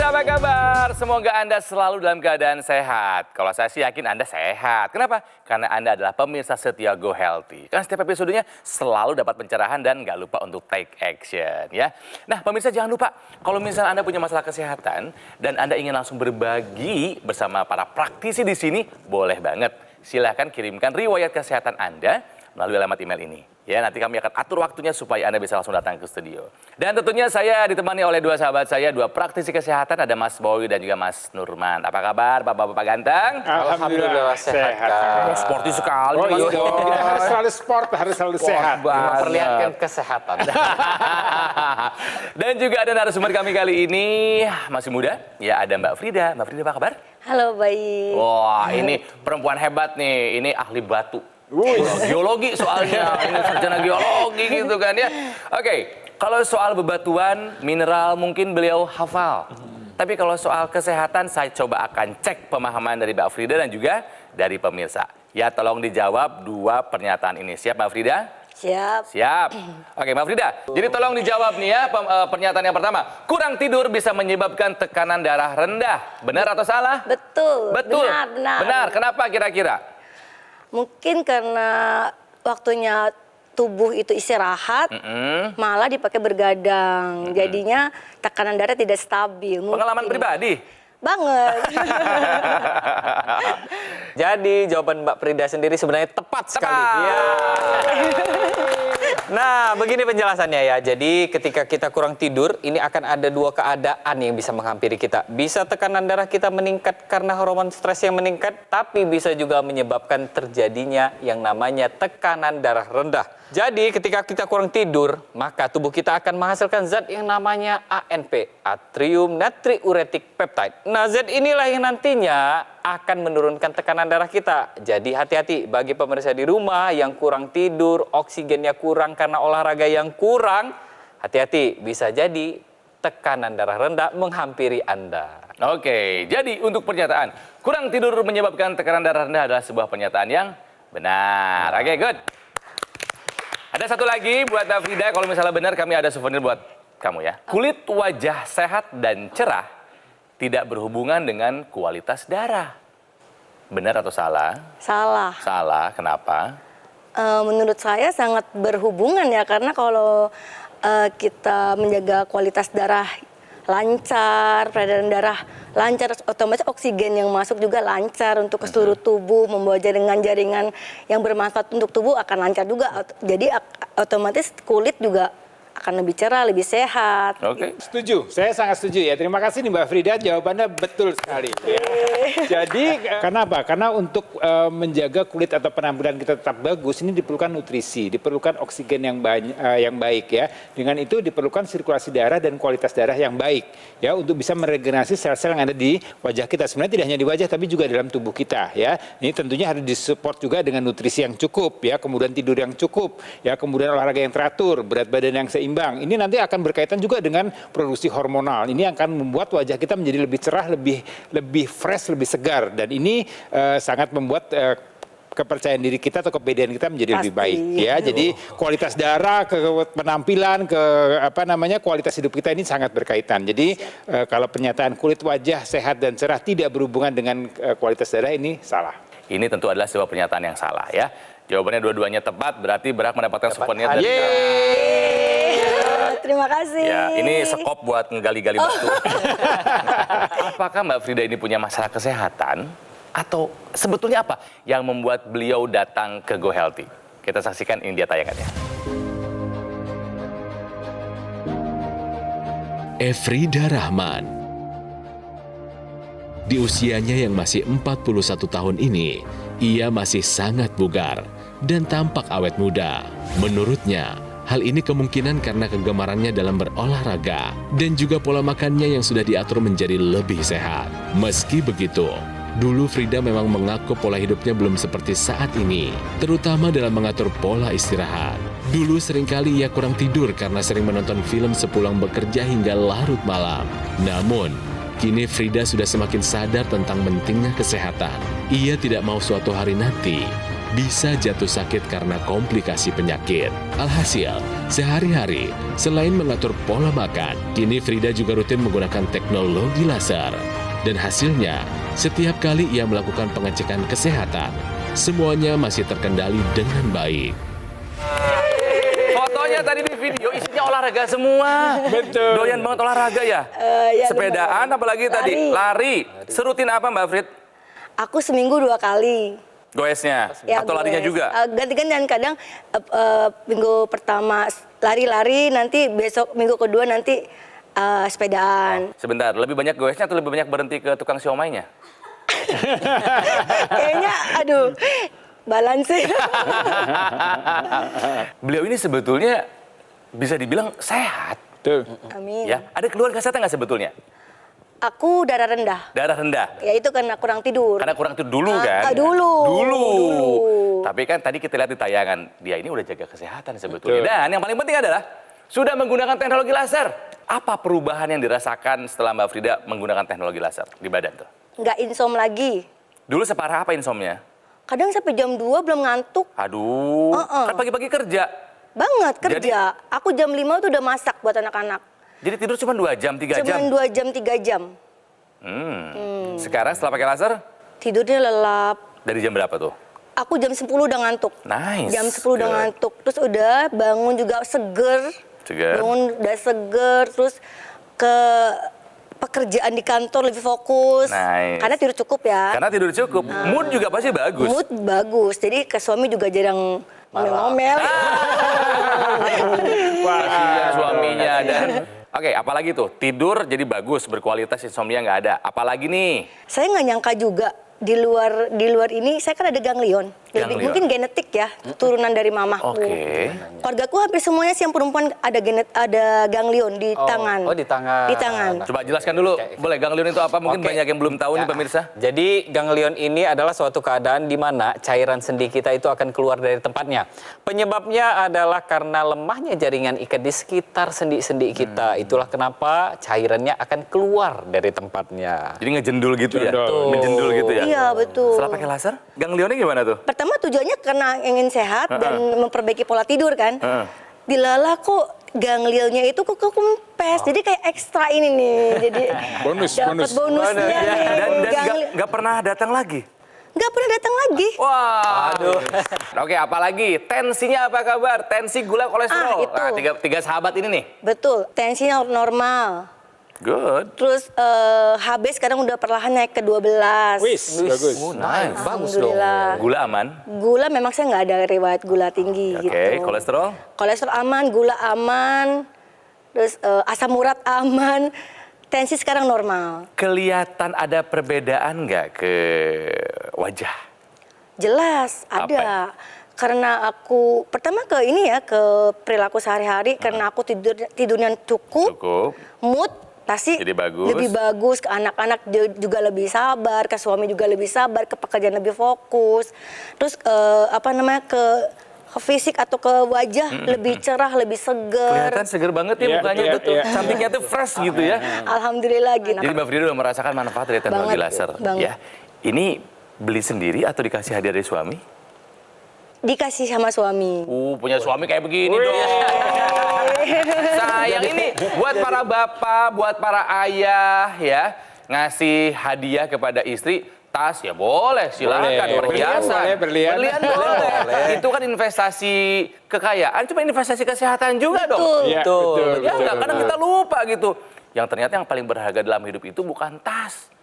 Frida, apa kabar? Semoga Anda selalu dalam keadaan sehat. Kalau saya sih yakin Anda sehat. Kenapa? Karena Anda adalah pemirsa setia Go Healthy. Kan setiap episodenya selalu dapat pencerahan dan nggak lupa untuk take action ya. Nah pemirsa jangan lupa, kalau misalnya Anda punya masalah kesehatan dan Anda ingin langsung berbagi bersama para praktisi di sini, boleh banget. Silahkan kirimkan riwayat kesehatan Anda melalui alamat email ini. Ya, nanti kami akan atur waktunya supaya Anda bisa langsung datang ke studio. Dan tentunya saya ditemani oleh dua sahabat saya, dua praktisi kesehatan, ada Mas Boy dan juga Mas Nurman. Apa kabar Bapak-bapak ganteng? Alhamdulillah sehat. Sporty sekali. Oh Mas iya, Boy. kita harus selalu sport, harus selalu sehat. Memperlihatkan kesehatan. Dan juga ada narasumber kami kali ini masih muda. Ya, ada Mbak Frida. Mbak Frida apa kabar? Halo, baik. Wah, ini perempuan hebat nih. Ini ahli batu. Geologi soalnya, ini sarjana geologi gitu kan ya. Oke, kalau soal bebatuan, mineral mungkin beliau hafal. Tapi kalau soal kesehatan, saya coba akan cek pemahaman dari Mbak Frida dan juga dari pemirsa. Ya, tolong dijawab dua pernyataan ini. Siap Mbak Frida? Siap. Siap. Oke, Mbak Frida. Jadi tolong dijawab nih ya pernyataan yang pertama. Kurang tidur bisa menyebabkan tekanan darah rendah. Benar atau salah? Betul. Betul. Benar. Benar. Kenapa kira-kira? Mungkin karena waktunya tubuh itu istirahat, malah dipakai bergadang. Jadinya tekanan darah tidak stabil. Pengalaman pribadi? Banget. Jadi jawaban Mbak Frida sendiri sebenarnya tepat sekali. Ya. Nah, begini penjelasannya ya. Jadi ketika kita kurang tidur, ini akan ada dua keadaan yang bisa menghampiri kita. Bisa tekanan darah kita meningkat karena hormon stres yang meningkat, tapi bisa juga menyebabkan terjadinya yang namanya tekanan darah rendah. Jadi ketika kita kurang tidur, maka tubuh kita akan menghasilkan zat yang namanya ANP, Atrium Natriuretic Peptide. Nah, zat inilah yang nantinya akan menurunkan tekanan darah kita. Jadi hati-hati bagi pemirsa di rumah yang kurang tidur, oksigennya kurang karena olahraga yang kurang. Hati-hati, bisa jadi tekanan darah rendah menghampiri Anda. Oke, jadi untuk pernyataan kurang tidur menyebabkan tekanan darah rendah adalah sebuah pernyataan yang benar. Oke, good. Ada satu lagi buat Mbak Frida, kalau misalnya benar kami ada souvenir buat kamu ya. Kulit wajah sehat dan cerah tidak berhubungan dengan kualitas darah. Benar atau salah? Salah. Salah, kenapa? Menurut saya sangat berhubungan ya, karena kalau kita menjaga kualitas darah lancar, peredaran darah lancar, otomatis oksigen yang masuk juga lancar untuk ke seluruh tubuh, membawa jaringan-jaringan yang bermanfaat untuk tubuh akan lancar juga. Jadi otomatis kulit juga akan lebih cerah, lebih sehat. Oke. Setuju, saya sangat setuju ya. Terima kasih nih Mbak Frida, jawabannya betul sekali. Ya. Jadi kenapa? Karena untuk menjaga kulit atau penampilan kita tetap bagus, ini diperlukan nutrisi, diperlukan oksigen yang baik ya. Dengan itu diperlukan sirkulasi darah dan kualitas darah yang baik ya, untuk bisa meregenerasi sel-sel yang ada di wajah kita. Sebenarnya tidak hanya di wajah, tapi juga dalam tubuh kita ya. Ini tentunya harus disupport juga dengan nutrisi yang cukup ya, kemudian tidur yang cukup ya, kemudian olahraga yang teratur, berat badan yang seimbang. Ini nanti akan berkaitan juga dengan produksi hormonal. Ini akan membuat wajah kita menjadi lebih cerah, lebih fresh, lebih segar. Dan ini sangat membuat kepercayaan diri kita atau kepedean kita menjadi lebih baik ya. Jadi kualitas darah, ke penampilan, ke kualitas hidup kita ini sangat berkaitan. Jadi kalau pernyataan kulit wajah sehat dan cerah tidak berhubungan dengan kualitas darah, ini salah. Ini tentu adalah sebuah pernyataan yang salah ya. Jawabannya dua-duanya tepat, berarti berhak mendapatkan souvenir dari Terima kasih. Ya, ini sekop buat ngegali-gali batu. Apakah Mbak Frida ini punya masalah kesehatan? Atau sebetulnya apa yang membuat beliau datang ke Go Healthy? Kita saksikan, ini dia tayangannya. Efrida Rahman. Di usianya yang masih 41 tahun ini, ia masih sangat bugar dan tampak awet muda. Menurutnya, hal ini kemungkinan karena kegemarannya dalam berolahraga dan juga pola makannya yang sudah diatur menjadi lebih sehat. Meski begitu, dulu Frida memang mengaku pola hidupnya belum seperti saat ini, terutama dalam mengatur pola istirahat. Dulu seringkali ia kurang tidur karena sering menonton film sepulang bekerja hingga larut malam. Namun, kini Frida sudah semakin sadar tentang pentingnya kesehatan. Ia tidak mau suatu hari nanti bisa jatuh sakit karena komplikasi penyakit. Alhasil, sehari-hari, selain mengatur pola makan, kini Frida juga rutin menggunakan teknologi laser. Dan hasilnya, setiap kali ia melakukan pengecekan kesehatan, semuanya masih terkendali dengan baik. Fotonya tadi di video isinya olahraga semua. Betul. Doyan banget olahraga ya? Ya, Sepedaan lumayan. apalagi tadi? Lari. Serutin apa Mbak Frid? Aku seminggu 2 kali. Goesnya? Ya, Atau larinya goes. juga? Ganti-gantian, kadang minggu pertama lari-lari, nanti besok minggu kedua nanti sepedaan. Sebentar, lebih banyak goesnya atau lebih banyak berhenti ke tukang siomainya? Kayaknya, aduh, balance. Beliau ini sebetulnya bisa dibilang sehat. Tuh. Amin. Ya, ada keluhan kesehatan nggak sebetulnya? Aku darah rendah. Darah rendah. Ya itu karena kurang tidur. Karena kurang tidur dulu kan? Dulu. Dulu. Tapi kan tadi kita lihat di tayangan, dia ini udah jaga kesehatan sebetulnya. Betul. Dan yang paling penting adalah sudah menggunakan teknologi laser. Apa perubahan yang dirasakan setelah Mbak Frida menggunakan teknologi laser di badan tuh? Nggak insom lagi. Dulu separah apa insomnia? Kadang sampai jam 2 belum ngantuk. Aduh, kan pagi-pagi kerja. Banget kerja. Aku jam 5 tuh udah masak buat anak-anak. Jadi tidur cuma 2 jam, 3 jam? Cuman 2 jam, 3 jam. Sekarang setelah pakai laser, Tidurnya lelap. dari jam berapa tuh? Aku jam 10 udah ngantuk. Nice. Jam 10 udah Good. ngantuk. Terus udah bangun juga seger. Seger. Bangun udah seger. Terus ke pekerjaan di kantor lebih fokus. Nice. Karena tidur cukup ya. Karena tidur cukup. Mood juga pasti bagus. Mood bagus. Jadi ke suami juga jarang ngomel-ngomel. Wah, kasihan suaminya. Dan oke, apalagi tuh? Tidur jadi bagus, berkualitas, insomnia nggak ada. Apalagi nih? Saya nggak nyangka juga di luar ini saya kan ada ganglion. Ganglion. Mungkin genetik ya, turunan dari mamaku. Oke. Keluargaku hampir semuanya sih yang perempuan ada ganglion di tangan. Oh, di tangan. Di tangan. Coba jelaskan dulu, boleh ganglion itu apa? Mungkin Oke. banyak yang belum tahu nih Ya. pemirsa. Jadi ganglion ini adalah suatu keadaan di mana cairan sendi kita itu akan keluar dari tempatnya. Penyebabnya adalah karena lemahnya jaringan ikat di sekitar sendi-sendi kita. Itulah kenapa cairannya akan keluar dari tempatnya. Jadi ngejendul gitu ya? Jendul. Ngejendul gitu ya? Iya betul. Setelah pakai laser, ganglionnya gimana tuh? Pertama tujuannya karena ingin sehat dan memperbaiki pola tidur kan. Dilala kok ganglionnya itu kok kempes. Jadi kayak ekstra ini nih. Jadi Bonus, dapat bonus. bonusnya nih. Dan Gangli- nggak pernah datang lagi? nggak pernah datang lagi. Wah, aduh. Oke, apalagi? Tensinya apa kabar? Tensi, gula, kolesterol. Itu. Nah, tiga sahabat ini nih. Betul, tensinya normal. Good. Terus HB sekarang udah perlahan naik ke 12. Wis, bagus. Oh, nice. Bagus dong. Alhamdulillah. Gula aman. Gula memang saya nggak ada riwayat gula tinggi Oke, gitu. kolesterol? Kolesterol aman, gula aman, terus asam urat aman, tensi sekarang normal. Kelihatan ada perbedaan nggak ke wajah? Jelas Apa ada. Karena aku pertama ke ini ya ke perilaku sehari-hari karena aku tidurnya cukup, mood pasti Jadi bagus. lebih bagus, ke anak-anak juga lebih sabar, ke suami juga lebih sabar, ke pekerjaan lebih fokus. Terus ke fisik atau ke wajah lebih cerah, lebih seger. Kelihatan seger banget ya Iya, mukanya iya, tuh. iya. Cantiknya tuh fresh gitu ya. Alhamdulillah gitu. Jadi Mbak Frida udah merasakan manfaat dari teknologi Banget, laser. banget. Ya. Ini beli sendiri atau dikasih hadiah dari suami? Dikasih sama suami. Punya suami kayak begini dong. Sayang ini buat para bapak, buat para ayah ya, ngasih hadiah kepada istri, tas ya boleh, silakan, Boleh. perhiasan. Boleh, berlian. Berlian boleh. Itu kan investasi kekayaan, cuma investasi kesehatan juga dong. Iya, Betul. betul, Ya betul. nggak, kadang kita lupa gitu. Yang ternyata yang paling berharga dalam hidup itu bukan tas,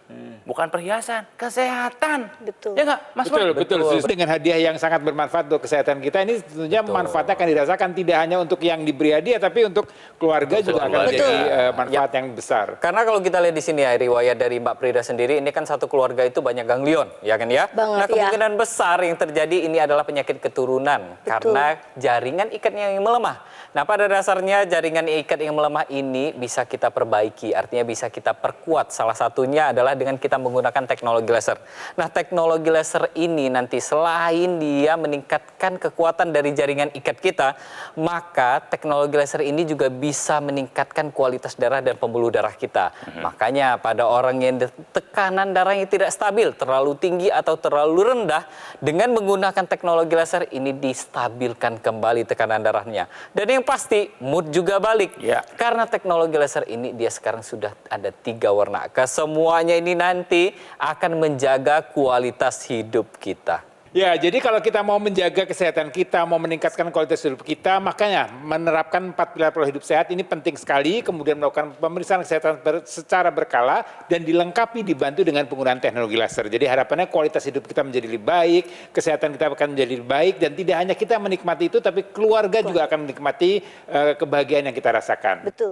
bukan perhiasan, kesehatan. Betul. Ya nggak, Mas Betul, Boy? betul. Dengan hadiah yang sangat bermanfaat untuk kesehatan kita, ini tentunya manfaatnya akan dirasakan tidak hanya untuk yang diberi hadiah, tapi untuk keluarga juga akan keluarga. menjadi manfaat yang besar. Karena kalau kita lihat di sini ya riwayat dari Mbak Frida sendiri, ini kan satu keluarga itu banyak ganglion, ya kan ya? Banget, Nah kemungkinan besar yang terjadi ini adalah penyakit keturunan karena jaringan ikatnya yang melemah. Nah pada dasarnya jaringan ikat yang melemah ini bisa kita perbaiki, artinya bisa kita perkuat. Salah satunya adalah adalah dengan kita menggunakan teknologi laser. Nah, teknologi laser ini nanti selain dia meningkatkan kekuatan dari jaringan ikat kita, maka teknologi laser ini juga bisa meningkatkan kualitas darah dan pembuluh darah kita. Makanya pada orang yang tekanan darahnya tidak stabil, terlalu tinggi atau terlalu rendah, dengan menggunakan teknologi laser ini distabilkan kembali tekanan darahnya. Dan yang pasti mood juga balik. Ya. Karena teknologi laser ini dia sekarang sudah ada 3 warna. Kesemuanya ini nanti akan menjaga kualitas hidup kita. Ya, jadi kalau kita mau menjaga kesehatan kita, mau meningkatkan kualitas hidup kita, makanya menerapkan 4 pilar pola hidup sehat ini penting sekali, kemudian melakukan pemeriksaan kesehatan secara berkala, dan dilengkapi dibantu dengan penggunaan teknologi laser. Jadi harapannya kualitas hidup kita menjadi lebih baik, kesehatan kita akan menjadi lebih baik, dan tidak hanya kita menikmati itu, tapi keluarga juga akan menikmati kebahagiaan yang kita rasakan. Betul.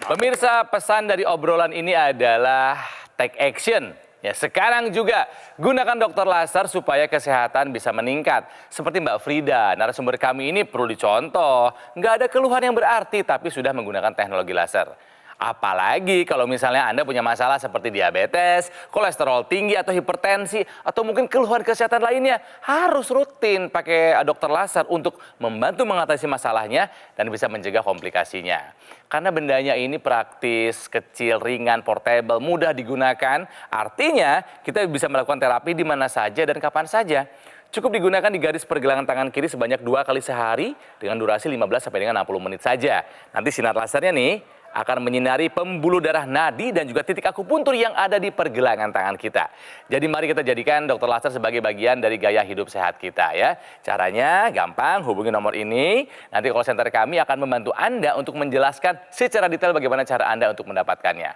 Pemirsa, pesan dari obrolan ini adalah take action. Ya, sekarang juga gunakan dokter laser supaya kesehatan bisa meningkat. Seperti Mbak Frida, narasumber kami ini perlu dicontoh. Nggak ada keluhan yang berarti, tapi sudah menggunakan teknologi laser. Apalagi kalau misalnya Anda punya masalah seperti diabetes, kolesterol tinggi atau hipertensi, atau mungkin keluhan kesehatan lainnya, harus rutin pakai dokter laser untuk membantu mengatasi masalahnya dan bisa mencegah komplikasinya. Karena bendanya ini praktis, kecil, ringan, portable, mudah digunakan, artinya kita bisa melakukan terapi di mana saja dan kapan saja. Cukup digunakan di garis pergelangan tangan kiri sebanyak 2 kali sehari dengan durasi 15 sampai dengan 60 menit saja. Nanti sinar lasernya nih akan menyinari pembuluh darah nadi dan juga titik akupuntur yang ada di pergelangan tangan kita. Jadi mari kita jadikan dokter laser sebagai bagian dari gaya hidup sehat kita ya. Caranya gampang, hubungi nomor ini. Nanti call center kami akan membantu Anda untuk menjelaskan secara detail bagaimana cara Anda untuk mendapatkannya.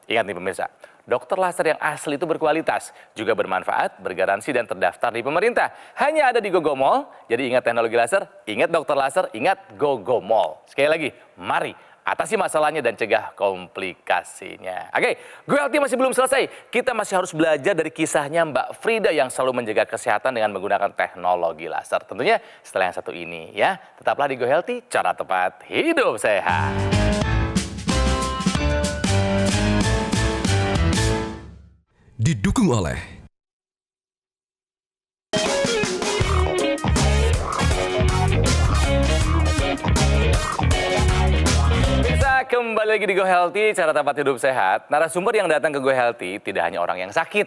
Ingat nih pemirsa, dokter laser yang asli itu berkualitas, juga bermanfaat, bergaransi dan terdaftar di pemerintah. Hanya ada di Gogomall. Jadi ingat teknologi laser, ingat dokter laser, ingat Gogomall. Sekali lagi, mari atasi masalahnya dan cegah komplikasinya. Oke, GoHealthy masih belum selesai. Kita masih harus belajar dari kisahnya Mbak Frida yang selalu menjaga kesehatan dengan menggunakan teknologi laser. Tentunya setelah yang satu ini ya. Tetaplah di GoHealthy, cara tepat hidup sehat. Didukung oleh Kembali lagi di GoHealthy, cara tempat hidup sehat. Narasumber yang datang ke GoHealthy tidak hanya orang yang sakit,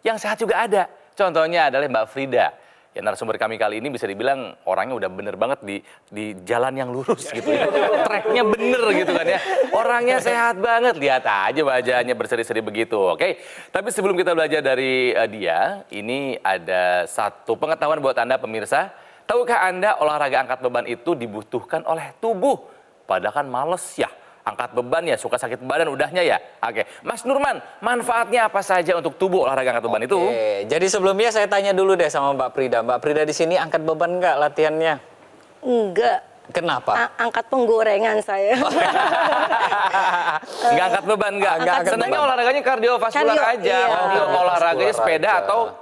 yang sehat juga ada. Contohnya adalah Mbak Frida. Ya, narasumber kami kali ini bisa dibilang orangnya udah bener banget di jalan yang lurus gitu ya. Tracknya bener gitu kan ya. Orangnya sehat banget, lihat aja wajahnya berseri-seri begitu. Oke, tapi sebelum kita belajar dari dia, ini ada satu pengetahuan buat Anda pemirsa. Tahukah Anda olahraga angkat beban itu dibutuhkan oleh tubuh? Padahal kan males ya, angkat beban ya, suka sakit badan udahnya ya. Oke, Mas Nurman, manfaatnya apa saja untuk tubuh olahraga angkat beban itu? Jadi sebelumnya saya tanya dulu deh sama Mbak Frida. Mbak Frida di sini angkat beban nggak latihannya? Enggak. Kenapa? Angkat penggorengan saya. Nggak angkat beban, nggak? Senangnya olahraganya kardiovaskular aja. Iya. Olahraganya sepeda aja. atau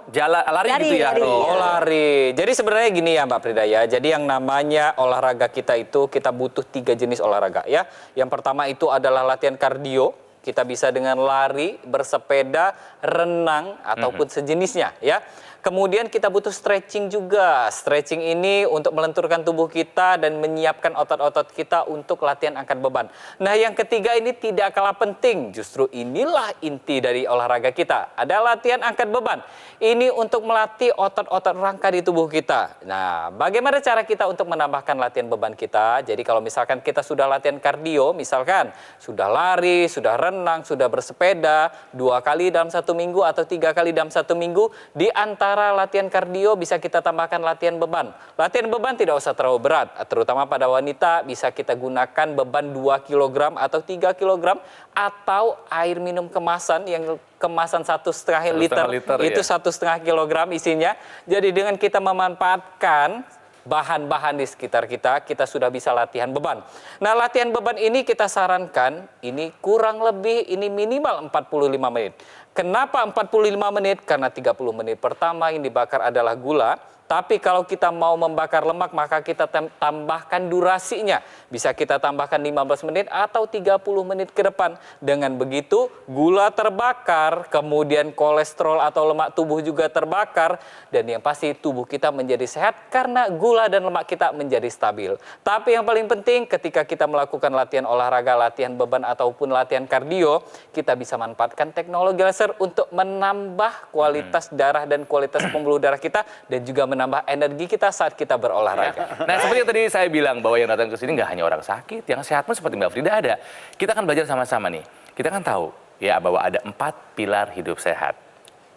lari gitu ya? Lari. Oh, lari. Jadi sebenarnya gini ya Mbak Frida ya. Jadi yang namanya olahraga kita itu kita butuh 3 jenis olahraga ya. Yang pertama itu adalah latihan kardio. Kita bisa dengan lari, bersepeda, renang ataupun sejenisnya ya. Kemudian kita butuh stretching juga. Stretching ini untuk melenturkan tubuh kita dan menyiapkan otot-otot kita untuk latihan angkat beban. Nah, yang ketiga ini tidak kalah penting. Justru inilah inti dari olahraga kita. Ada latihan angkat beban. Ini untuk melatih otot-otot rangka di tubuh kita. Nah, bagaimana cara kita untuk menambahkan latihan beban kita? Jadi kalau misalkan kita sudah latihan kardio, misalkan sudah lari, sudah renang, sudah bersepeda 2 kali dalam 1 minggu atau 3 kali dalam 1 minggu, di antara latihan kardio bisa kita tambahkan latihan beban. Latihan beban tidak usah terlalu berat, terutama pada wanita bisa kita gunakan beban 2 kg atau 3 kg atau air minum kemasan yang kemasan 1,5 liter itu 1,5 kg isinya. Jadi dengan kita memanfaatkan bahan-bahan di sekitar kita, kita sudah bisa latihan beban. Nah, latihan beban ini kita sarankan, ini kurang lebih, ini minimal 45 menit. Kenapa 45 menit? Karena 30 menit pertama yang dibakar adalah gula, Tapi kalau kita mau membakar lemak, maka kita tambahkan durasinya. Bisa kita tambahkan 15 menit atau 30 menit ke depan. Dengan begitu, gula terbakar, kemudian kolesterol atau lemak tubuh juga terbakar, dan yang pasti tubuh kita menjadi sehat karena gula dan lemak kita menjadi stabil. Tapi yang paling penting ketika kita melakukan latihan olahraga, latihan beban ataupun latihan kardio, kita bisa manfaatkan teknologi laser untuk menambah kualitas darah dan kualitas pembuluh darah kita dan juga menambah energi kita saat kita berolahraga. Nah, seperti yang tadi saya bilang bahwa yang datang ke sini nggak hanya orang sakit, yang sehat pun seperti Mbak Frida ada. Kita akan belajar sama-sama nih. Kita kan tahu ya bahwa ada 4 pilar hidup sehat.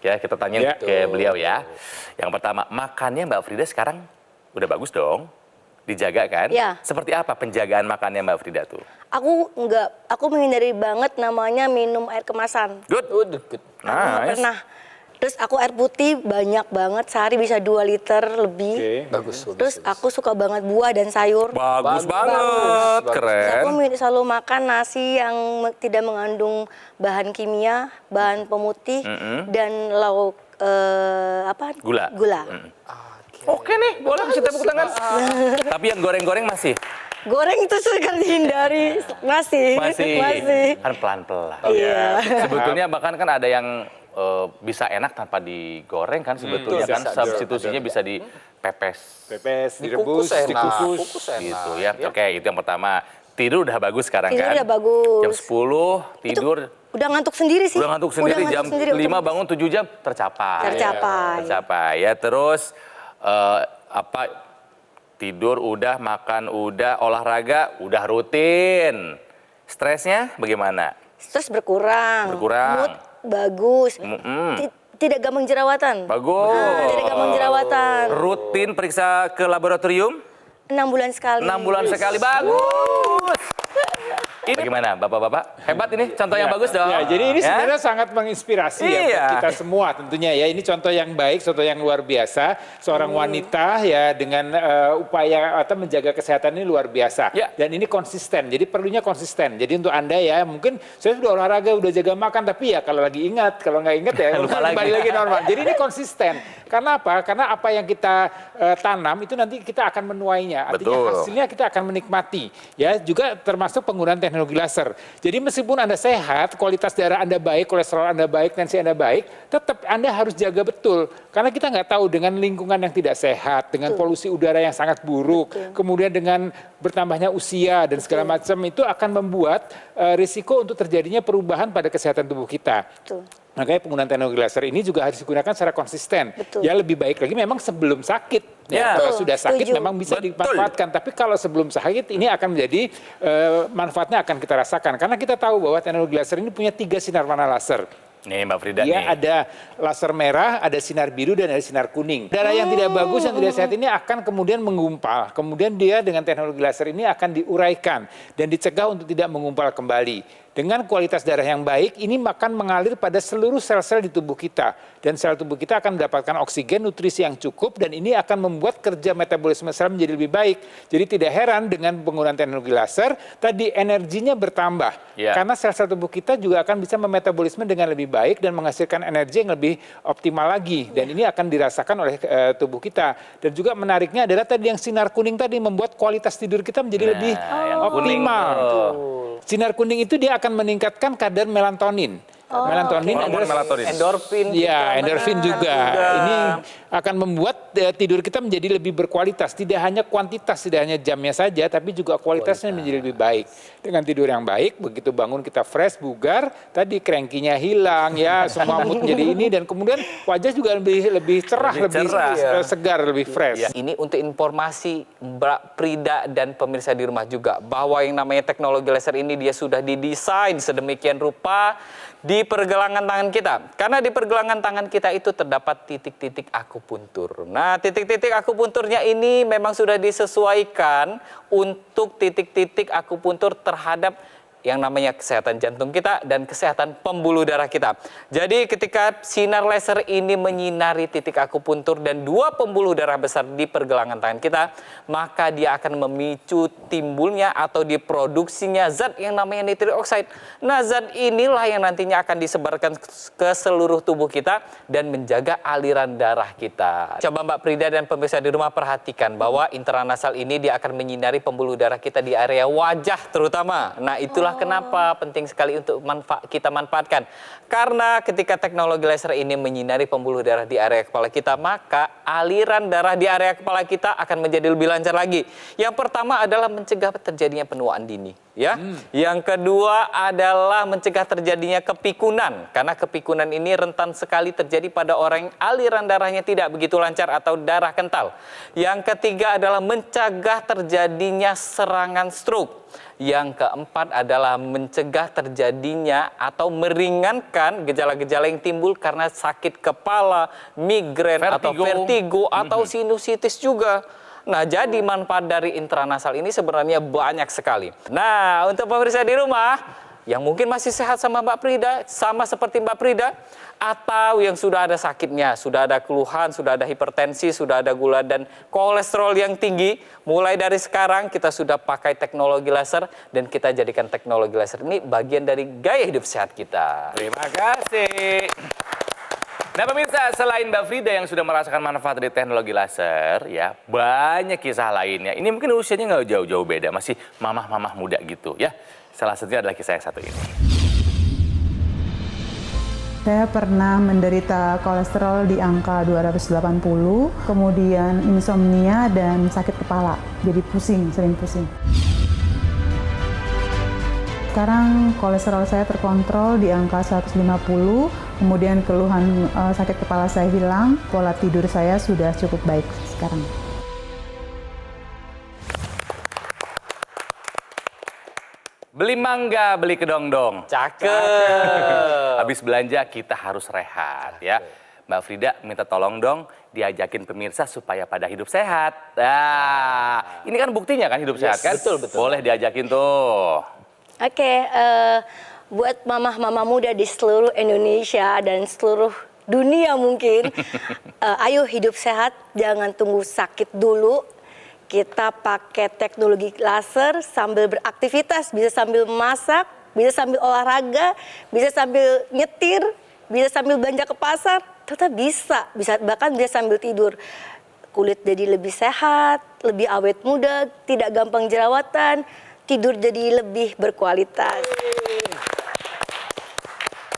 Ya, kita tanyain ke beliau ya. Yang pertama, makannya Mbak Frida sekarang udah bagus dong. Dijaga kan? Ya. Seperti apa penjagaan makannya Mbak Frida tuh? Aku menghindari banget namanya minum air kemasan. Good. Aku nggak pernah. Terus aku air putih banyak banget, sehari bisa 2 liter lebih. Bagus. Terus aku suka banget buah dan sayur. Bagus banget, Terus keren. aku selalu makan nasi yang tidak mengandung bahan kimia, bahan pemutih, dan lauk Gula. Oke nih, boleh kasih tepuk tangan. Tapi yang goreng-goreng masih? Goreng itu suka dihindari, masih. Kan pelan-pelan. Iya. Sebetulnya bahkan kan ada yang bisa enak tanpa digoreng kan sebetulnya kan. Substitusinya bisa dipepes. Direbus, dikukus. Kukus enak. Gitu ya. Oke, itu yang pertama. Tidur udah bagus sekarang Tidur kan? udah bagus. Jam 10 tidur. Udah ngantuk sendiri sih. Udah ngantuk sendiri, jam 5 bangun 7 jam tercapai. Tercapai ya. Terus tidur udah, makan udah, olahraga udah rutin. Stresnya bagaimana? Stres berkurang. Berkurang. Mood bagus. Tidak gampang jerawatan. Bagus. Tidak gampang jerawatan. Rutin periksa ke laboratorium? 6 bulan sekali. 6 bulan sekali, bagus. Ini bagaimana Bapak-bapak? Hebat ini, contoh yang bagus dong. Ya, jadi ini Ya? sebenarnya sangat menginspirasi ya buat kita semua tentunya ya. Ini contoh yang baik, contoh yang luar biasa. Seorang wanita ya dengan upaya atau menjaga kesehatan ini luar biasa. Ya. Dan ini konsisten, jadi perlunya konsisten. Jadi untuk Anda ya mungkin saya sudah olahraga, udah jaga makan, tapi ya kalau lagi ingat, kalau nggak ingat ya Lupa kembali lagi. lagi normal. Jadi ini konsisten. Karena apa? Karena apa yang kita tanam itu nanti kita akan menuainya. Artinya Betul. hasilnya kita akan menikmati. Ya, juga termasuk penggunaan teknologi laser. Jadi meskipun Anda sehat, kualitas darah Anda baik, kolesterol Anda baik, tensi Anda baik, tetap Anda harus jaga betul. Karena kita nggak tahu dengan lingkungan yang tidak sehat, dengan polusi udara yang sangat buruk, kemudian dengan bertambahnya usia dan segala macam itu akan membuat risiko untuk terjadinya perubahan pada kesehatan tubuh kita. Betul. Makanya penggunaan teknologi laser ini juga harus digunakan secara konsisten. Betul. Ya lebih baik lagi memang sebelum sakit. Ya. Kalau Betul, sudah sakit setuju. memang bisa Betul. dimanfaatkan. Tapi kalau sebelum sakit ini akan menjadi manfaatnya akan kita rasakan. Karena kita tahu bahwa teknologi laser ini punya 3 sinar warna laser. Nih Mbak Frida nih. Dia ada laser merah, ada sinar biru, dan ada sinar kuning. Darah yang tidak bagus, yang tidak sehat ini akan kemudian menggumpal. Kemudian dia dengan teknologi laser ini akan diuraikan dan dicegah untuk tidak menggumpal kembali. Dengan kualitas darah yang baik, ini akan mengalir pada seluruh sel-sel di tubuh kita. Dan sel tubuh kita akan mendapatkan oksigen, nutrisi yang cukup, dan ini akan membuat kerja metabolisme sel menjadi lebih baik. Jadi tidak heran dengan penggunaan teknologi laser, tadi energinya bertambah. Ya. Karena sel-sel tubuh kita juga akan bisa memetabolisme dengan lebih baik dan menghasilkan energi yang lebih optimal lagi. Dan ini akan dirasakan oleh tubuh kita. Dan juga menariknya adalah tadi yang sinar kuning tadi membuat kualitas tidur kita menjadi lebih yang kuning optimal. tuh. Sinar kuning itu dia akan meningkatkan kadar melatonin. Melatonin Hormon adalah melatonin. Endorfin. ya, endorfin juga. Ini akan membuat tidur kita menjadi lebih berkualitas. Tidak hanya kuantitas, tidak hanya jamnya saja, tapi juga kualitasnya menjadi lebih baik. Dengan tidur yang baik, begitu bangun kita fresh, bugar, tadi cranky-nya hilang, ya, semua mood menjadi ini, dan kemudian wajah juga lebih cerah, Lebih lebih cerah. segar, lebih fresh. Ini untuk informasi Mbak Frida dan pemirsa di rumah juga bahwa yang namanya teknologi laser ini dia sudah didesain sedemikian rupa di pergelangan tangan kita. Karena di pergelangan tangan kita itu terdapat titik-titik akupuntur. Nah, titik-titik akupunturnya ini memang sudah disesuaikan untuk titik-titik akupuntur terhadap yang namanya kesehatan jantung kita dan kesehatan pembuluh darah kita. Jadi ketika sinar laser ini menyinari titik akupuntur dan 2 pembuluh darah besar di pergelangan tangan kita, maka dia akan memicu timbulnya atau diproduksinya zat yang namanya nitric oxide. Nah, zat inilah yang nantinya akan disebarkan ke seluruh tubuh kita dan menjaga aliran darah kita. Coba Mbak Prida dan pemirsa di rumah perhatikan bahwa intranasal ini dia akan menyinari pembuluh darah kita di area wajah terutama. Nah, itulah kenapa penting sekali untuk kita manfaatkan. Karena ketika teknologi laser ini menyinari pembuluh darah di area kepala kita, maka aliran darah di area kepala kita akan menjadi lebih lancar lagi. Yang pertama adalah mencegah terjadinya penuaan dini. Ya, yang kedua adalah mencegah terjadinya kepikunan, karena kepikunan ini rentan sekali terjadi pada orang yang aliran darahnya tidak begitu lancar atau darah kental. Yang ketiga adalah mencegah terjadinya serangan stroke. Yang keempat adalah mencegah terjadinya atau meringankan gejala-gejala yang timbul karena sakit kepala, migrain atau vertigo atau sinusitis juga. Nah, jadi manfaat dari intranasal ini sebenarnya banyak sekali. Nah, untuk pemirsa di rumah yang mungkin masih sehat sama Mbak Prida, sama seperti Mbak Prida, atau yang sudah ada sakitnya, sudah ada keluhan, sudah ada hipertensi, sudah ada gula dan kolesterol yang tinggi, mulai dari sekarang kita sudah pakai teknologi laser dan kita jadikan teknologi laser ini bagian dari gaya hidup sehat kita. Terima kasih. Nah pemirsa, selain Mbak Frida yang sudah merasakan manfaat dari teknologi laser, ya banyak kisah lainnya. Ini mungkin usianya nggak jauh-jauh beda, masih mamah-mamah muda gitu ya. Salah satunya adalah kisah yang satu ini. Saya pernah menderita kolesterol di angka 280, kemudian insomnia dan sakit kepala, jadi pusing, sering pusing. Sekarang kolesterol saya terkontrol di angka 150, kemudian keluhan sakit kepala saya hilang, pola tidur saya sudah cukup baik sekarang. Beli mangga, beli kedong-dong. Cakep. Habis belanja kita harus rehat ya. Mbak Frida minta tolong dong diajakin pemirsa supaya pada hidup sehat. Nah, ini kan buktinya kan hidup sehat kan? Betul, betul. Boleh diajakin tuh. Oke, buat mama-mama muda di seluruh Indonesia dan seluruh dunia mungkin, ayo hidup sehat, jangan tunggu sakit dulu. Kita pakai teknologi laser sambil beraktivitas, bisa sambil masak, bisa sambil olahraga, bisa sambil nyetir, bisa sambil belanja ke pasar, tetap bisa bahkan bisa sambil tidur. Kulit jadi lebih sehat, lebih awet muda, tidak gampang jerawatan, tidur jadi lebih berkualitas.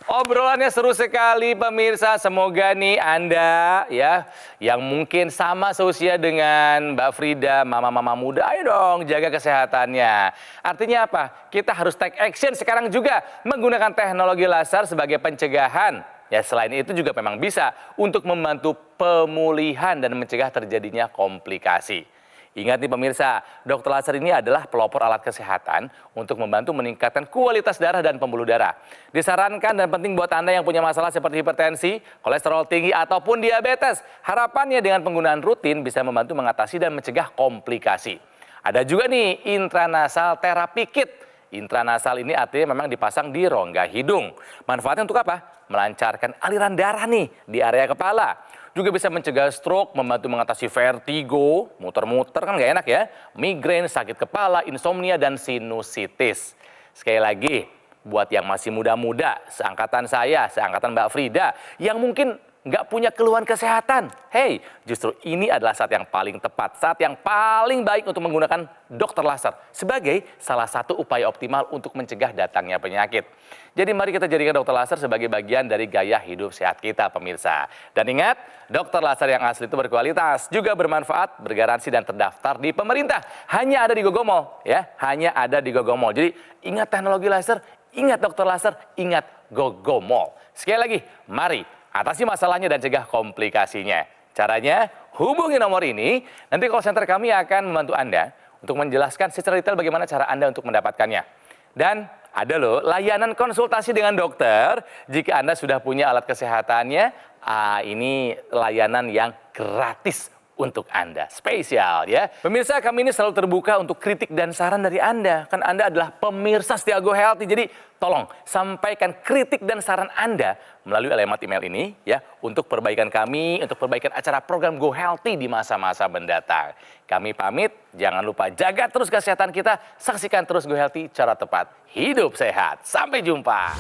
Obrolannya seru sekali pemirsa, semoga nih Anda ya yang mungkin sama seusia dengan Mbak Frida, mama-mama muda, ayo dong jaga kesehatannya. Artinya apa? Kita harus take action sekarang juga menggunakan teknologi laser sebagai pencegahan. Ya selain itu juga memang bisa untuk membantu pemulihan dan mencegah terjadinya komplikasi. Ingat nih pemirsa, dokter laser ini adalah pelopor alat kesehatan untuk membantu meningkatkan kualitas darah dan pembuluh darah. Disarankan dan penting buat Anda yang punya masalah seperti hipertensi, kolesterol tinggi, ataupun diabetes. Harapannya dengan penggunaan rutin bisa membantu mengatasi dan mencegah komplikasi. Ada juga nih intranasal therapy kit. Intranasal ini artinya memang dipasang di rongga hidung. Manfaatnya untuk apa? Melancarkan aliran darah nih di area kepala. Juga bisa mencegah stroke, membantu mengatasi vertigo, muter-muter kan nggak enak ya, migrain, sakit kepala, insomnia, dan sinusitis. Sekali lagi, buat yang masih muda-muda, seangkatan saya, seangkatan Mbak Frida, yang mungkin nggak punya keluhan kesehatan. Hey, justru ini adalah saat yang paling tepat, saat yang paling baik untuk menggunakan dokter laser sebagai salah satu upaya optimal untuk mencegah datangnya penyakit. Jadi mari kita jadikan dokter laser sebagai bagian dari gaya hidup sehat kita, pemirsa. Dan ingat, dokter laser yang asli itu berkualitas, juga bermanfaat, bergaransi dan terdaftar di pemerintah. Hanya ada di Gogomall, ya, hanya ada di Gogomall. Jadi ingat teknologi laser, ingat dokter laser, ingat Gogomall. Sekali lagi, mari atasi masalahnya dan cegah komplikasinya. Caranya, hubungi nomor ini. Nanti call center kami akan membantu Anda untuk menjelaskan secara detail bagaimana cara Anda untuk mendapatkannya. Dan ada loh layanan konsultasi dengan dokter jika Anda sudah punya alat kesehatannya. Ini layanan yang gratis untuk Anda. Spesial ya. Pemirsa, kami ini selalu terbuka untuk kritik dan saran dari Anda. Kan Anda adalah pemirsa setia Go Healthy. Jadi tolong sampaikan kritik dan saran Anda melalui alamat email ini ya, untuk perbaikan kami, untuk perbaikan acara program Go Healthy di masa-masa mendatang. Kami pamit, jangan lupa jaga terus kesehatan kita, saksikan terus Go Healthy, cara tepat hidup sehat. Sampai jumpa.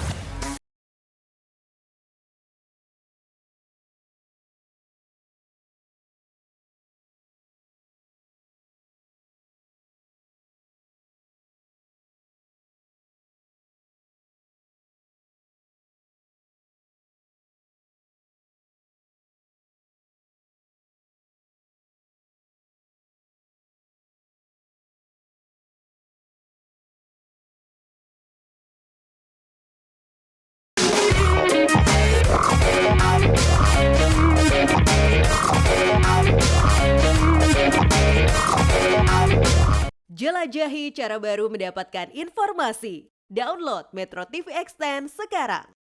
Jelajahi cara baru mendapatkan informasi. Download Metro TV Extend sekarang.